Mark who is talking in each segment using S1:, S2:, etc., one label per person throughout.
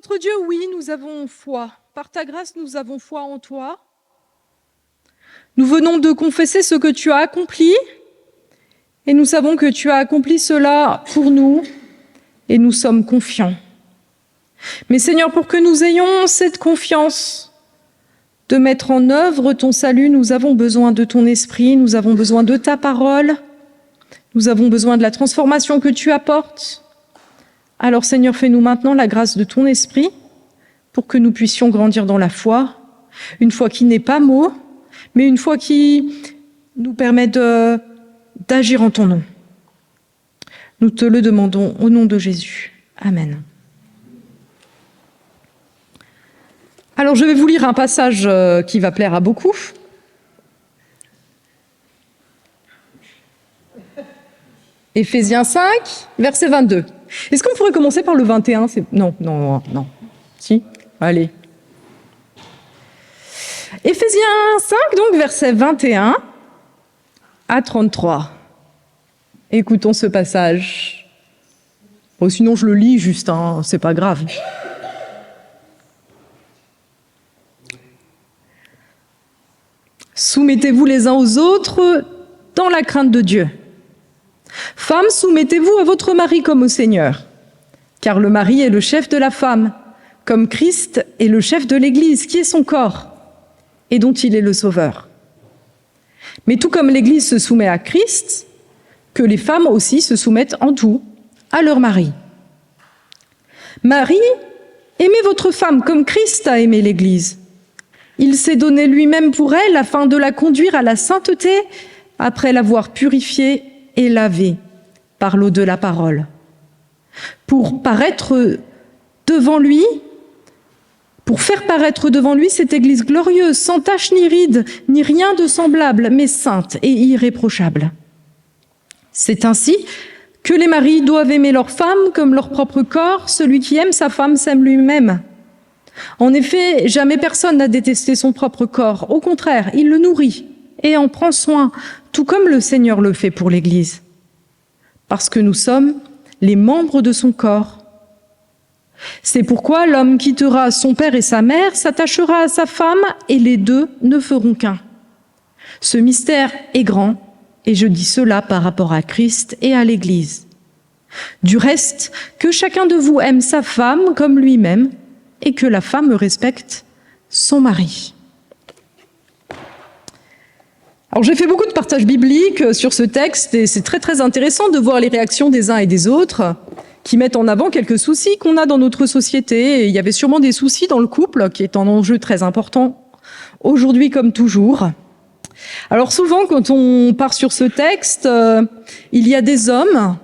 S1: Notre Dieu, oui, nous avons foi. Par ta grâce, nous avons foi en toi. Nous venons de confesser ce que tu as accompli et nous savons que tu as accompli cela pour nous et nous sommes confiants. Mais Seigneur, pour que nous ayons cette confiance de mettre en œuvre ton salut, nous avons besoin de ton esprit, nous avons besoin de ta parole, nous avons besoin de la transformation que tu apportes. Alors Seigneur, fais-nous maintenant la grâce de ton esprit pour que nous puissions grandir dans la foi, une foi qui n'est pas mot, mais une foi qui nous permet d'agir en ton nom. Nous te le demandons au nom de Jésus. Amen. Alors je vais vous lire un passage qui va plaire à beaucoup. Éphésiens 5, verset 22. Est-ce qu'on pourrait commencer par le 21 ? Non. Si ? Allez. Éphésiens 5, donc, verset 21 à 33. Écoutons ce passage. Bon, sinon, je le lis juste, hein, c'est pas grave. Soumettez-vous les uns aux autres dans la crainte de Dieu. Femmes, soumettez-vous à votre mari comme au Seigneur, car le mari est le chef de la femme, comme Christ est le chef de l'Église, qui est son corps, et dont il est le sauveur. Mais tout comme l'Église se soumet à Christ, que les femmes aussi se soumettent en tout à leur mari. Marie, aimez votre femme comme Christ a aimé l'Église. Il s'est donné lui-même pour elle afin de la conduire à la sainteté après l'avoir purifiée et lavée par l'eau de la parole, pour faire paraître devant lui cette Église glorieuse, sans tache ni ride, ni rien de semblable, mais sainte et irréprochable. C'est ainsi que les maris doivent aimer leur femme comme leur propre corps. Celui qui aime sa femme s'aime lui-même. En effet, jamais personne n'a détesté son propre corps. Au contraire, il le nourrit et en prend soin, tout comme le Seigneur le fait pour l'Église. Parce que nous sommes les membres de son corps. C'est pourquoi l'homme quittera son père et sa mère, s'attachera à sa femme, et les deux ne feront qu'un. Ce mystère est grand, et je dis cela par rapport à Christ et à l'Église. Du reste, que chacun de vous aime sa femme comme lui-même, et que la femme respecte son mari. Alors j'ai fait beaucoup de partages bibliques sur ce texte, et c'est très très intéressant de voir les réactions des uns et des autres, qui mettent en avant quelques soucis qu'on a dans notre société. Et il y avait sûrement des soucis dans le couple, qui est un enjeu très important, aujourd'hui comme toujours. Alors souvent, quand on part sur ce texte, il y a des hommes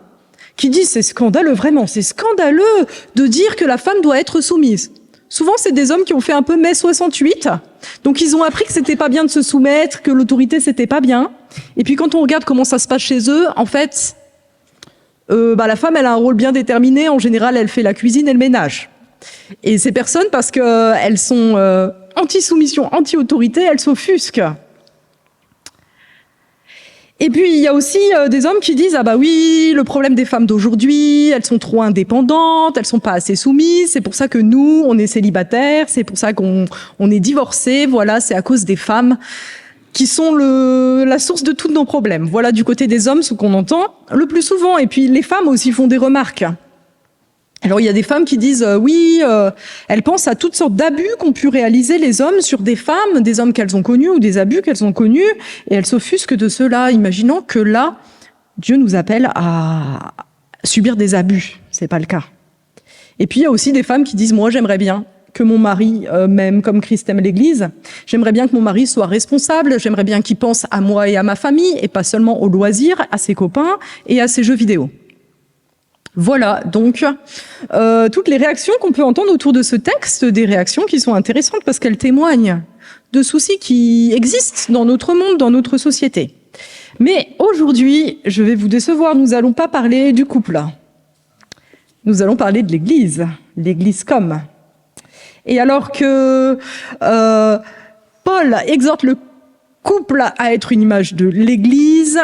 S1: qui disent « c'est scandaleux, vraiment, c'est scandaleux de dire que la femme doit être soumise ». Souvent, c'est des hommes qui ont fait un peu mai 68, donc ils ont appris que c'était pas bien de se soumettre, que l'autorité c'était pas bien. Et puis quand on regarde comment ça se passe chez eux, en fait, la femme, elle a un rôle bien déterminé. En général, elle fait la cuisine et le ménage. Et ces personnes, parce qu'elles sont anti-soumission, anti-autorité, elles s'offusquent. Et puis, il y a aussi des hommes qui disent « Ah bah oui, le problème des femmes d'aujourd'hui, elles sont trop indépendantes, elles sont pas assez soumises, c'est pour ça que nous, on est célibataires, c'est pour ça qu'on est divorcés, voilà, c'est à cause des femmes qui sont la source de tous nos problèmes. » Voilà du côté des hommes ce qu'on entend le plus souvent. Et puis les femmes aussi font des remarques. Alors il y a des femmes qui disent elles pensent à toutes sortes d'abus qu'ont pu réaliser les hommes sur des femmes, des hommes qu'elles ont connus ou des abus qu'elles ont connus, et elles s'offusquent de cela, imaginant que là, Dieu nous appelle à subir des abus. C'est pas le cas. Et puis il y a aussi des femmes qui disent « Moi, j'aimerais bien que mon mari m'aime comme Christ aime l'Église. J'aimerais bien que mon mari soit responsable. J'aimerais bien qu'il pense à moi et à ma famille, et pas seulement aux loisirs, à ses copains et à ses jeux vidéo. » Voilà, donc, toutes les réactions qu'on peut entendre autour de ce texte, des réactions qui sont intéressantes parce qu'elles témoignent de soucis qui existent dans notre monde, dans notre société. Mais aujourd'hui, je vais vous décevoir, nous n'allons pas parler du couple. Nous allons parler de l'Église, l'Église comme. Et alors que Paul exhorte le couple à être une image de l'Église,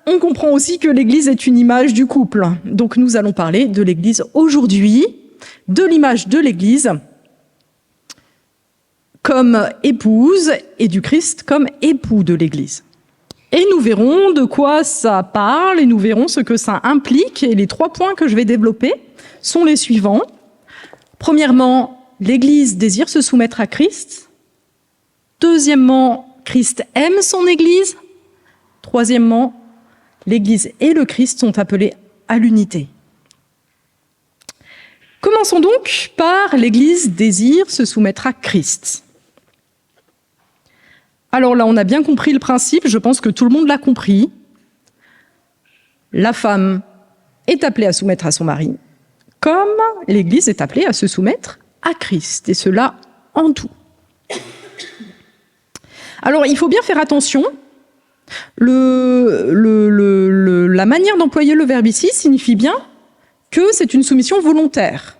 S1: on comprend aussi que l'Église est une image du couple. Donc nous allons parler de l'Église aujourd'hui de l'image de l'Église comme épouse et du Christ comme époux de l'Église. Et nous verrons de quoi ça parle et nous verrons ce que ça implique. Et les 3 points que je vais développer sont les suivants. Premièrement, l'Église désire se soumettre à Christ. Deuxièmement, Christ aime son Église. Troisièmement, l'Église et le Christ sont appelés à l'unité. Commençons donc par l'Église désire se soumettre à Christ. Alors là, on a bien compris le principe, je pense que tout le monde l'a compris. La femme est appelée à soumettre à son mari, comme l'Église est appelée à se soumettre à Christ, et cela en tout. Alors, il faut bien faire attention. La manière d'employer le verbe ici signifie bien que c'est une soumission volontaire.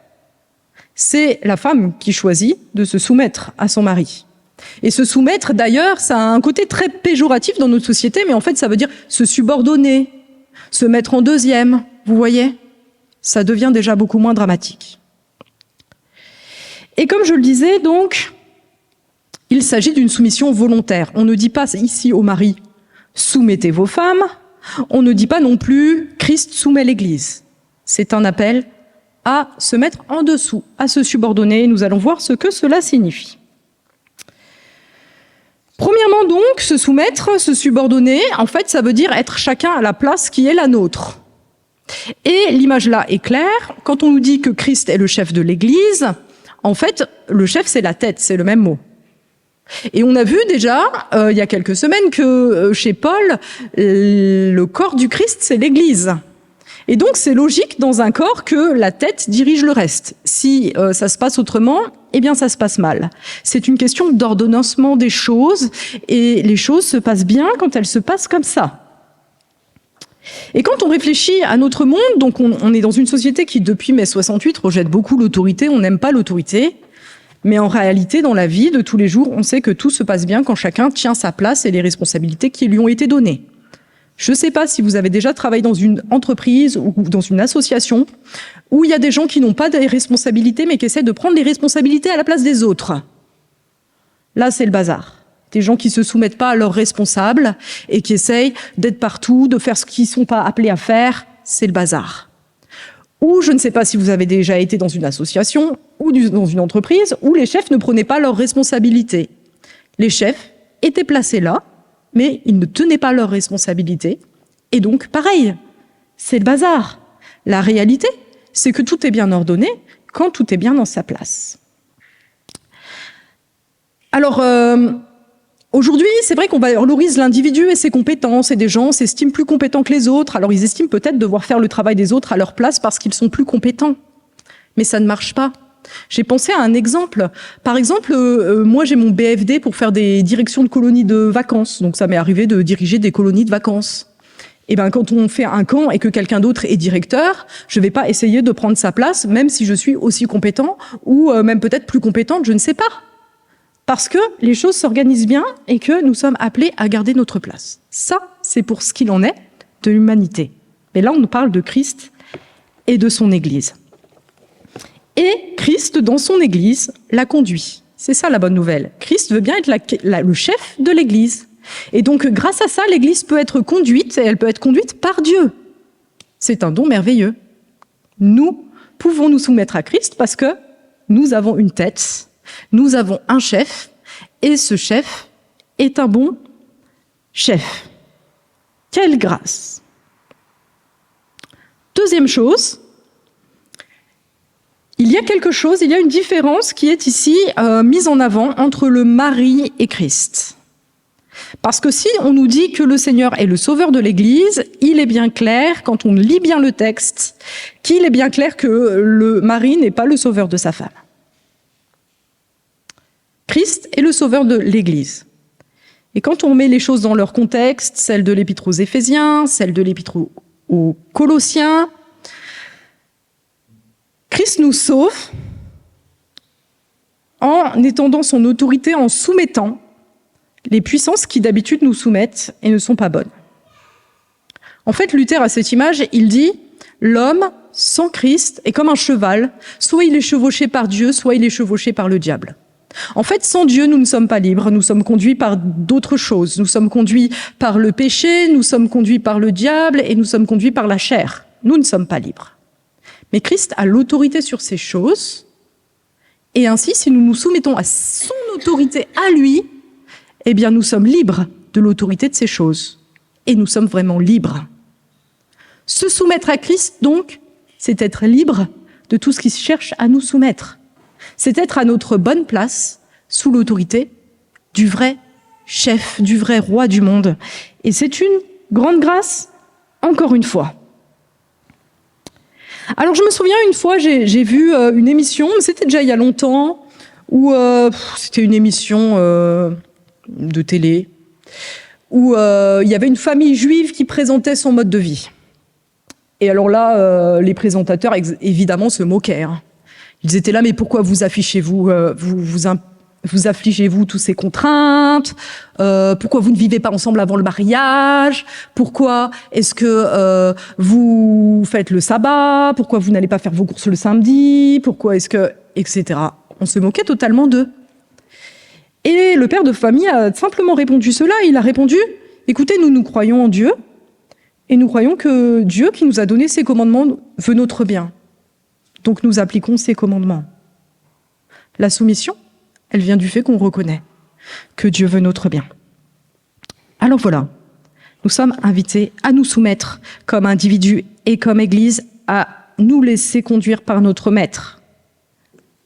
S1: C'est la femme qui choisit de se soumettre à son mari. Et se soumettre, d'ailleurs, ça a un côté très péjoratif dans notre société, mais en fait, ça veut dire se subordonner, se mettre en deuxième, vous voyez ? Ça devient déjà beaucoup moins dramatique. Et comme je le disais, donc, il s'agit d'une soumission volontaire. On ne dit pas ici au mari « soumettez vos femmes », on ne dit pas non plus « Christ soumet l'Église ». C'est un appel à se mettre en dessous, à se subordonner. Nous allons voir ce que cela signifie. Premièrement donc, se soumettre, se subordonner, en fait, ça veut dire être chacun à la place qui est la nôtre. Et l'image là est claire. Quand on nous dit que Christ est le chef de l'Église, en fait, le chef, c'est la tête, c'est le même mot. Et on a vu déjà, il y a quelques semaines, que chez Paul, le corps du Christ, c'est l'Église. Et donc, c'est logique dans un corps que la tête dirige le reste. Si ça se passe autrement, eh bien, ça se passe mal. C'est une question d'ordonnancement des choses, et les choses se passent bien quand elles se passent comme ça. Et quand on réfléchit à notre monde, donc on est dans une société qui, depuis mai 68, rejette beaucoup l'autorité, on n'aime pas l'autorité, mais en réalité, dans la vie de tous les jours, on sait que tout se passe bien quand chacun tient sa place et les responsabilités qui lui ont été données. Je ne sais pas si vous avez déjà travaillé dans une entreprise ou dans une association où il y a des gens qui n'ont pas de responsabilités mais qui essaient de prendre les responsabilités à la place des autres. Là, c'est le bazar. Des gens qui ne se soumettent pas à leurs responsables et qui essayent d'être partout, de faire ce qu'ils ne sont pas appelés à faire, c'est le bazar. Ou je ne sais pas si vous avez déjà été dans une association ou dans une entreprise où les chefs ne prenaient pas leurs responsabilités. Les chefs étaient placés là, mais ils ne tenaient pas leurs responsabilités. Et donc, pareil, c'est le bazar. La réalité, c'est que tout est bien ordonné quand tout est bien dans sa place. Alors, aujourd'hui, c'est vrai qu'on valorise l'individu et ses compétences, et des gens s'estiment plus compétents que les autres. Alors, ils estiment peut-être devoir faire le travail des autres à leur place parce qu'ils sont plus compétents. Mais ça ne marche pas. J'ai pensé à un exemple. Par exemple, moi j'ai mon BFD pour faire des directions de colonies de vacances. Donc ça m'est arrivé de diriger des colonies de vacances. Et ben quand on fait un camp et que quelqu'un d'autre est directeur, je vais pas essayer de prendre sa place, même si je suis aussi compétent ou même peut-être plus compétente, je ne sais pas. Parce que les choses s'organisent bien et que nous sommes appelés à garder notre place. Ça, c'est pour ce qu'il en est de l'humanité. Mais là, on nous parle de Christ et de son Église. Et Christ, dans son Église, la conduit. C'est ça la bonne nouvelle. Christ veut bien être le chef de l'Église. Et donc, grâce à ça, l'Église peut être conduite, et elle peut être conduite par Dieu. C'est un don merveilleux. Nous pouvons nous soumettre à Christ parce que nous avons une tête, nous avons un chef, et ce chef est un bon chef. Quelle grâce! Deuxième chose, il y a une différence qui est ici mise en avant entre le mari et Christ. Parce que si on nous dit que le Seigneur est le sauveur de l'Église, il est bien clair, quand on lit bien le texte, qu'il est bien clair que le mari n'est pas le sauveur de sa femme. Christ est le sauveur de l'Église. Et quand on met les choses dans leur contexte, celle de l'Épître aux Éphésiens, celle de l'Épître aux Colossiens, Christ nous sauve en étendant son autorité, en soumettant les puissances qui d'habitude nous soumettent et ne sont pas bonnes. En fait, Luther a cette image, il dit « L'homme sans Christ, est comme un cheval. Soit il est chevauché par Dieu, soit il est chevauché par le diable. En fait, sans Dieu, nous ne sommes pas libres. Nous sommes conduits par d'autres choses. Nous sommes conduits par le péché, nous sommes conduits par le diable et nous sommes conduits par la chair. Nous ne sommes pas libres. Mais Christ a l'autorité sur ces choses. Et ainsi, si nous nous soumettons à son autorité à lui, eh bien, nous sommes libres de l'autorité de ces choses. Et nous sommes vraiment libres. Se soumettre à Christ, donc, c'est être libre de tout ce qui cherche à nous soumettre. C'est être à notre bonne place, sous l'autorité du vrai chef, du vrai roi du monde. Et c'est une grande grâce, encore une fois. Alors je me souviens une fois, j'ai vu une émission, c'était déjà il y a longtemps, où c'était une émission de télé, où il y avait une famille juive qui présentait son mode de vie. Et alors là, les présentateurs, évidemment, se moquaient. Hein. Ils étaient là, mais pourquoi vous affichez-vous, vous affligez-vous toutes ces contraintes, pourquoi vous ne vivez pas ensemble avant le mariage, pourquoi est-ce que vous faites le sabbat, pourquoi vous n'allez pas faire vos courses le samedi, pourquoi est-ce que... etc. On se moquait totalement d'eux. Et le père de famille a simplement répondu cela, il a répondu, écoutez, nous croyons en Dieu, et nous croyons que Dieu qui nous a donné ses commandements veut notre bien. Donc nous appliquons ces commandements. La soumission, elle vient du fait qu'on reconnaît que Dieu veut notre bien. Alors voilà, nous sommes invités à nous soumettre comme individus et comme Église, à nous laisser conduire par notre Maître,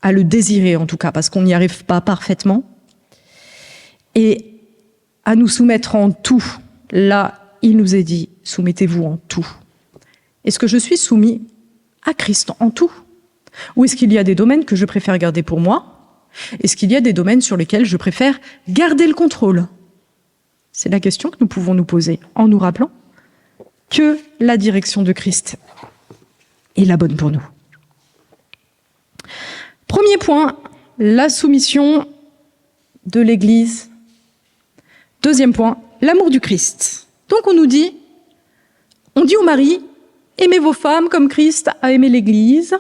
S1: à le désirer en tout cas, parce qu'on n'y arrive pas parfaitement, et à nous soumettre en tout. Là, il nous est dit, soumettez-vous en tout. Est-ce que je suis soumis à Christ en tout? Ou est-ce qu'il y a des domaines que je préfère garder pour moi? Est-ce qu'il y a des domaines sur lesquels je préfère garder le contrôle? C'est la question que nous pouvons nous poser en nous rappelant que la direction de Christ est la bonne pour nous. Premier point, la soumission de l'Église. Deuxième point, l'amour du Christ. Donc on dit aux maris, aimez vos femmes comme Christ a aimé l'Église.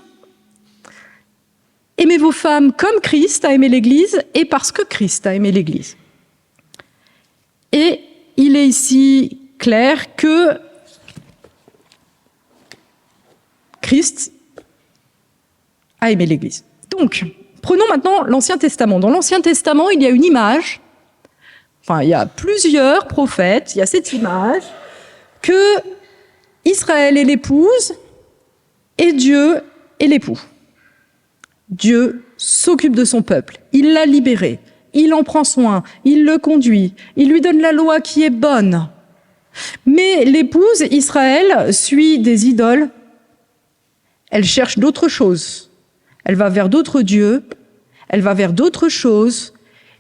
S1: Aimez vos femmes comme Christ a aimé l'Église et parce que Christ a aimé l'Église. Et il est ici clair que Christ a aimé l'Église. Donc, prenons maintenant l'Ancien Testament. Dans l'Ancien Testament, il y a une image, enfin, il y a plusieurs prophètes, il y a cette image que Israël est l'épouse et Dieu est l'époux. Dieu s'occupe de son peuple, il l'a libéré, il en prend soin, il le conduit, il lui donne la loi qui est bonne. Mais l'épouse, Israël, suit des idoles, elle cherche d'autres choses, elle va vers d'autres dieux, elle va vers d'autres choses,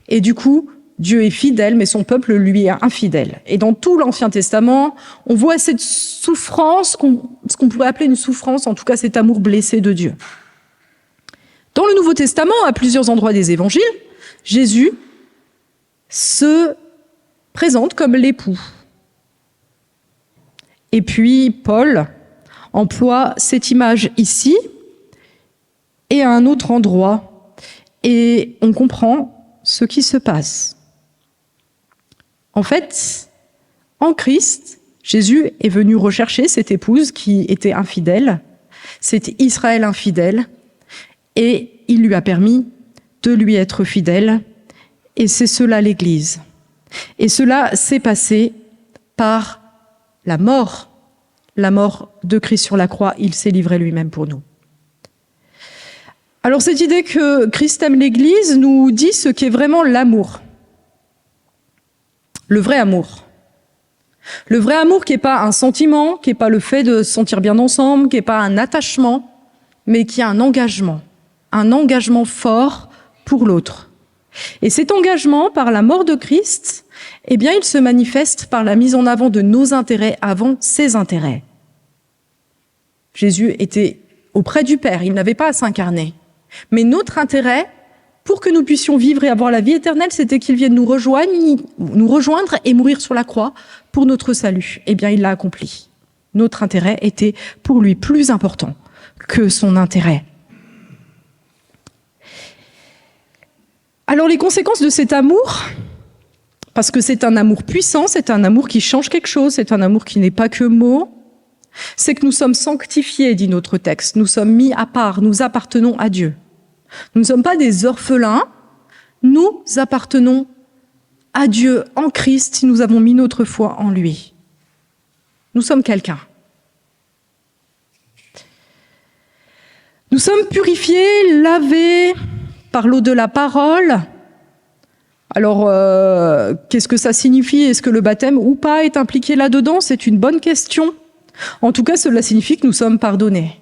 S1: et du coup, Dieu est fidèle, mais son peuple lui est infidèle. Et dans tout l'Ancien Testament, on voit cette souffrance, ce qu'on pourrait appeler une souffrance, en tout cas cet amour blessé de Dieu. Dans le Nouveau Testament, à plusieurs endroits des évangiles, Jésus se présente comme l'époux. Et puis Paul emploie cette image ici et à un autre endroit. Et on comprend ce qui se passe. En fait, en Christ, Jésus est venu rechercher cette épouse qui était infidèle, c'était Israël infidèle, et il lui a permis de lui être fidèle, et c'est cela l'Église. Et cela s'est passé par la mort de Christ sur la croix, il s'est livré lui-même pour nous. Alors cette idée que Christ aime l'Église nous dit ce qu'est vraiment l'amour. Le vrai amour. Le vrai amour qui n'est pas un sentiment, qui n'est pas le fait de se sentir bien ensemble, qui n'est pas un attachement, mais qui est un engagement fort pour l'autre. Et cet engagement, par la mort de Christ, eh bien, il se manifeste par la mise en avant de nos intérêts avant ses intérêts. Jésus était auprès du Père, il n'avait pas à s'incarner. Mais notre intérêt, pour que nous puissions vivre et avoir la vie éternelle, c'était qu'il vienne nous rejoindre et mourir sur la croix pour notre salut. Eh bien, il l'a accompli. Notre intérêt était pour lui plus important que son intérêt. Alors les conséquences de cet amour, parce que c'est un amour puissant, c'est un amour qui change quelque chose, c'est un amour qui n'est pas que mots, c'est que nous sommes sanctifiés, dit notre texte, nous sommes mis à part, nous appartenons à Dieu. Nous ne sommes pas des orphelins, nous appartenons à Dieu en Christ si nous avons mis notre foi en lui. Nous sommes quelqu'un. Nous sommes purifiés, lavés par l'eau de la parole. Alors, qu'est-ce que ça signifie? Est-ce que le baptême ou pas est impliqué là-dedans? C'est une bonne question. En tout cas, cela signifie que nous sommes pardonnés.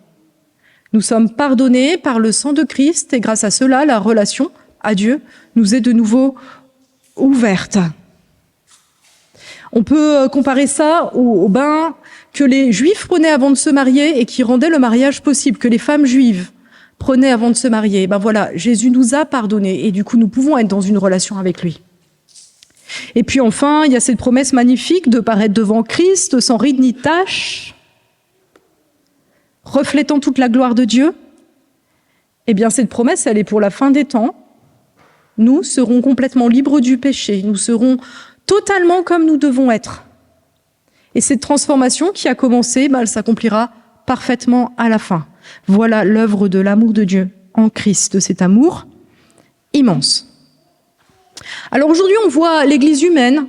S1: Nous sommes pardonnés par le sang de Christ et grâce à cela, la relation à Dieu nous est de nouveau ouverte. On peut comparer ça au bain que les Juifs prenaient avant de se marier et qui rendait le mariage possible, que les femmes juives prenaient avant de se marier. Ben voilà, Jésus nous a pardonnés et du coup, nous pouvons être dans une relation avec lui. Et puis enfin, il y a cette promesse magnifique de paraître devant Christ sans ride ni tache, reflétant toute la gloire de Dieu. Eh bien, cette promesse, elle est pour la fin des temps. Nous serons complètement libres du péché. Nous serons totalement comme nous devons être. Et cette transformation qui a commencé, elle s'accomplira parfaitement à la fin. Voilà l'œuvre de l'amour de Dieu en Christ, de cet amour immense. Alors aujourd'hui, on voit l'Église humaine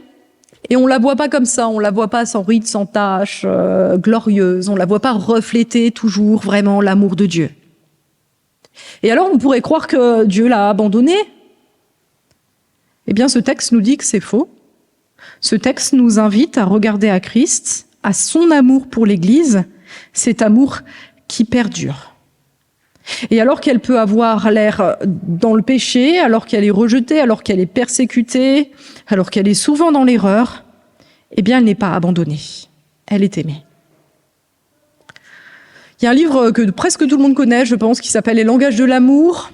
S1: et on la voit pas comme ça, on la voit pas sans ride, sans tache, glorieuse, on la voit pas refléter toujours vraiment l'amour de Dieu. Et alors on pourrait croire que Dieu l'a abandonnée. Eh bien ce texte nous dit que c'est faux. Ce texte nous invite à regarder à Christ, à son amour pour l'Église, cet amour qui perdure. Et alors qu'elle peut avoir l'air dans le péché, alors qu'elle est rejetée, alors qu'elle est persécutée, alors qu'elle est souvent dans l'erreur, eh bien elle n'est pas abandonnée, elle est aimée. Il y a un livre que presque tout le monde connaît, je pense, qui s'appelle « Les langages de l'amour »,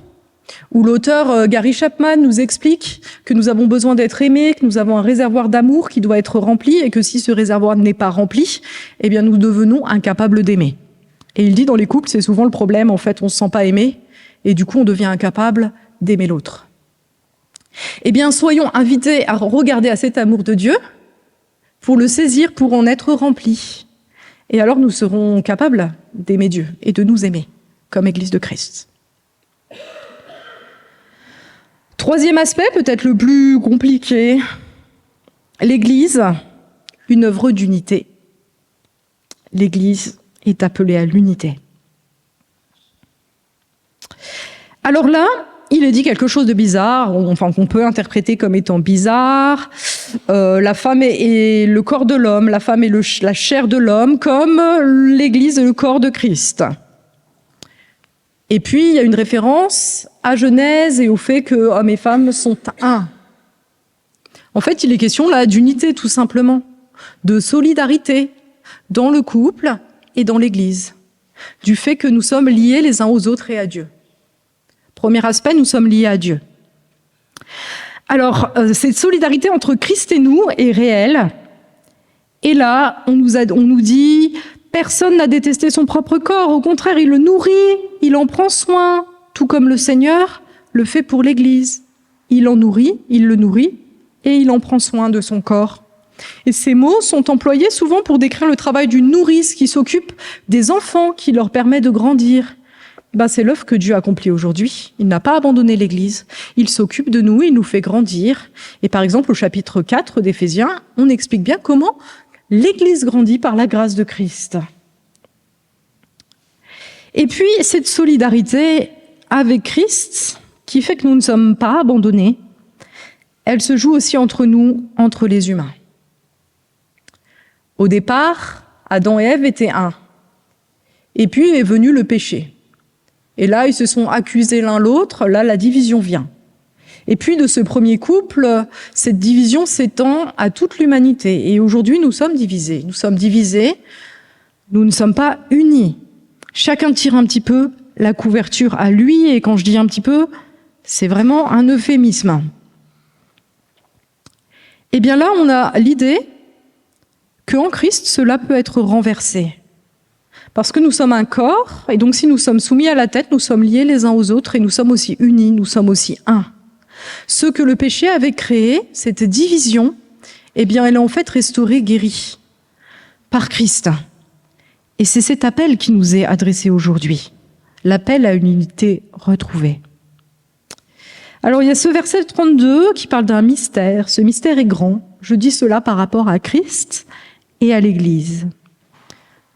S1: où l'auteur Gary Chapman nous explique que nous avons besoin d'être aimés, que nous avons un réservoir d'amour qui doit être rempli et que si ce réservoir n'est pas rempli, eh bien nous devenons incapables d'aimer. Et il dit dans les couples, c'est souvent le problème, en fait, on ne se sent pas aimé et du coup on devient incapable d'aimer l'autre. Eh bien soyons invités à regarder à cet amour de Dieu pour le saisir, pour en être remplis. Et alors nous serons capables d'aimer Dieu et de nous aimer comme Église de Christ. Troisième aspect, peut-être le plus compliqué, l'Église, une œuvre d'unité. L'Église est appelée à l'unité. Alors là, il est dit quelque chose de bizarre, enfin qu'on peut interpréter comme étant bizarre. La femme est le corps de l'homme, la femme est la chair de l'homme, comme l'Église est le corps de Christ. Et puis, il y a une référence à Genèse et au fait que hommes et femmes sont un. En fait, il est question là d'unité, tout simplement, de solidarité dans le couple et dans l'Église, du fait que nous sommes liés les uns aux autres et à Dieu. Premier aspect, nous sommes liés à Dieu. Alors, cette solidarité entre Christ et nous est réelle. Et là, on nous dit... Personne n'a détesté son propre corps, au contraire, il le nourrit, il en prend soin, tout comme le Seigneur le fait pour l'Église. Il en nourrit, il le nourrit, et il en prend soin de son corps. Et ces mots sont employés souvent pour décrire le travail d'une nourrice qui s'occupe des enfants, qui leur permet de grandir. C'est l'œuvre que Dieu accomplit aujourd'hui. Il n'a pas abandonné l'Église. Il s'occupe de nous, il nous fait grandir. Et par exemple, au chapitre 4 d'Éphésiens, on explique bien comment l'Église grandit par la grâce de Christ. Et puis, cette solidarité avec Christ, qui fait que nous ne sommes pas abandonnés, elle se joue aussi entre nous, entre les humains. Au départ, Adam et Ève étaient un. Et puis est venu le péché. Et là, ils se sont accusés l'un l'autre, là, la division vient. Et puis, de ce premier couple, cette division s'étend à toute l'humanité. Et aujourd'hui, nous sommes divisés. Nous sommes divisés, nous ne sommes pas unis. Chacun tire un petit peu la couverture à lui, et quand je dis un petit peu, c'est vraiment un euphémisme. Eh bien là, on a l'idée qu'en Christ, cela peut être renversé. Parce que nous sommes un corps, et donc si nous sommes soumis à la tête, nous sommes liés les uns aux autres et nous sommes aussi unis, nous sommes aussi un. Ce que le péché avait créé, cette division, eh bien, elle est en fait restaurée, guérie par Christ. Et c'est cet appel qui nous est adressé aujourd'hui, l'appel à une unité retrouvée. Alors, il y a ce verset 32 qui parle d'un mystère. Ce mystère est grand. Je dis cela par rapport à Christ et à l'Église.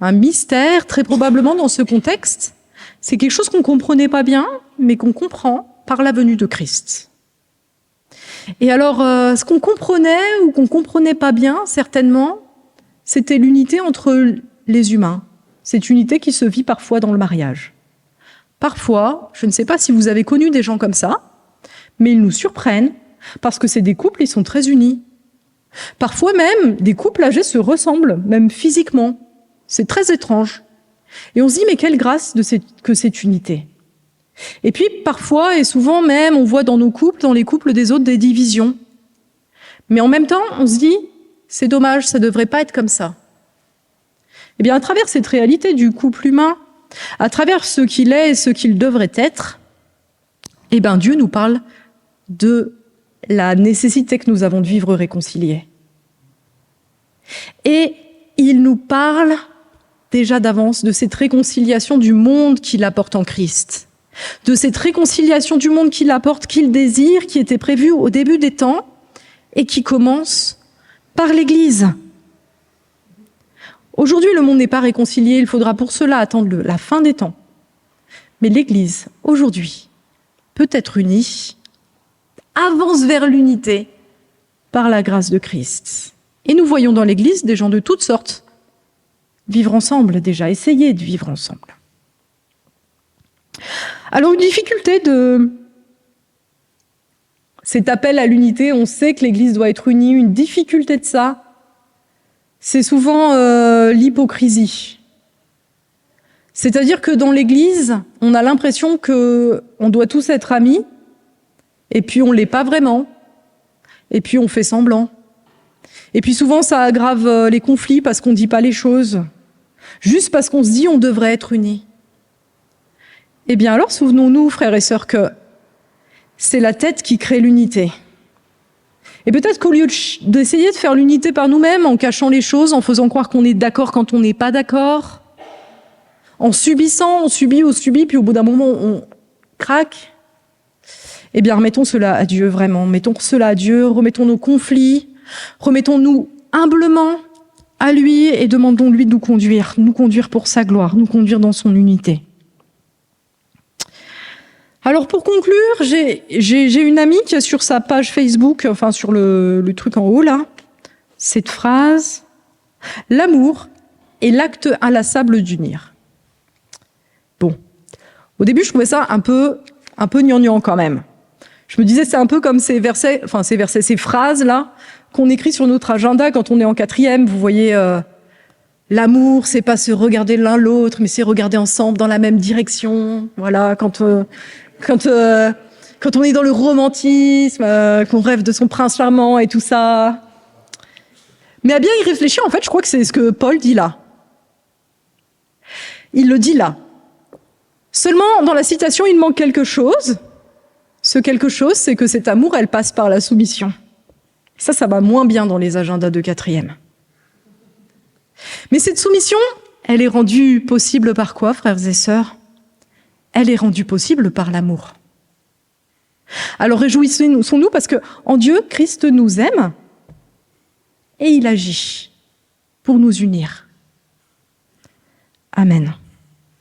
S1: Un mystère, très probablement dans ce contexte, c'est quelque chose qu'on ne comprenait pas bien, mais qu'on comprend par la venue de Christ. Et alors, ce qu'on comprenait ou qu'on ne comprenait pas bien, certainement, c'était l'unité entre les humains. Cette unité qui se vit parfois dans le mariage. Parfois, je ne sais pas si vous avez connu des gens comme ça, mais ils nous surprennent parce que c'est des couples, ils sont très unis. Parfois même, des couples âgés se ressemblent, même physiquement. C'est très étrange. Et on se dit, mais quelle grâce que cette unité. Et puis, parfois, et souvent même, on voit dans nos couples, dans les couples des autres, des divisions. Mais en même temps, on se dit, c'est dommage, ça ne devrait pas être comme ça. Eh bien, à travers cette réalité du couple humain, à travers ce qu'il est et ce qu'il devrait être, eh bien, Dieu nous parle de la nécessité que nous avons de vivre réconciliés. Et il nous parle déjà d'avance de cette réconciliation du monde qu'il apporte en Christ, de cette réconciliation du monde qu'il apporte, qu'il désire, qui était prévue au début des temps et qui commence par l'Église. Aujourd'hui, le monde n'est pas réconcilié, il faudra pour cela attendre la fin des temps. Mais l'Église, aujourd'hui, peut être unie, avance vers l'unité par la grâce de Christ. Et nous voyons dans l'Église des gens de toutes sortes vivre ensemble déjà, essayer de vivre ensemble. Alors une difficulté de cet appel à l'unité, on sait que l'Église doit être unie, une difficulté de ça, c'est souvent l'hypocrisie. C'est-à-dire que dans l'Église, on a l'impression qu'on doit tous être amis, et puis on ne l'est pas vraiment, et puis on fait semblant. Et puis souvent, ça aggrave les conflits parce qu'on ne dit pas les choses, juste parce qu'on se dit on devrait être unis. Eh bien alors, souvenons-nous, frères et sœurs, que c'est la tête qui crée l'unité. Et peut-être qu'au lieu d'essayer de faire l'unité par nous-mêmes, en cachant les choses, en faisant croire qu'on est d'accord quand on n'est pas d'accord, en subissant, on subit, puis au bout d'un moment, on craque, eh bien, remettons cela à Dieu, vraiment. Mettons cela à Dieu, remettons nos conflits, remettons-nous humblement à lui et demandons-lui de nous conduire pour sa gloire, nous conduire dans son unité. Alors pour conclure, j'ai une amie qui a sur sa page Facebook, enfin sur le truc en haut là, cette phrase « L'amour est l'acte inlassable d'unir ». Bon, au début je trouvais ça un peu gnangnan quand même. Je me disais c'est un peu comme ces phrases là qu'on écrit sur notre agenda quand on est en 4e. Vous voyez, l'amour, c'est pas se regarder l'un l'autre, mais c'est regarder ensemble dans la même direction. Voilà, quand on est dans le romantisme, qu'on rêve de son prince charmant et tout ça. Mais à bien y réfléchir, en fait, je crois que c'est ce que Paul dit là. Il le dit là. Seulement, dans la citation, il manque quelque chose. Ce quelque chose, c'est que cet amour, elle passe par la soumission. Ça va moins bien dans les agendas de 4e. Mais cette soumission, elle est rendue possible par quoi, frères et sœurs ? Elle est rendue possible par l'amour. Alors réjouissons-nous parce que en Dieu, Christ nous aime et il agit pour nous unir. Amen.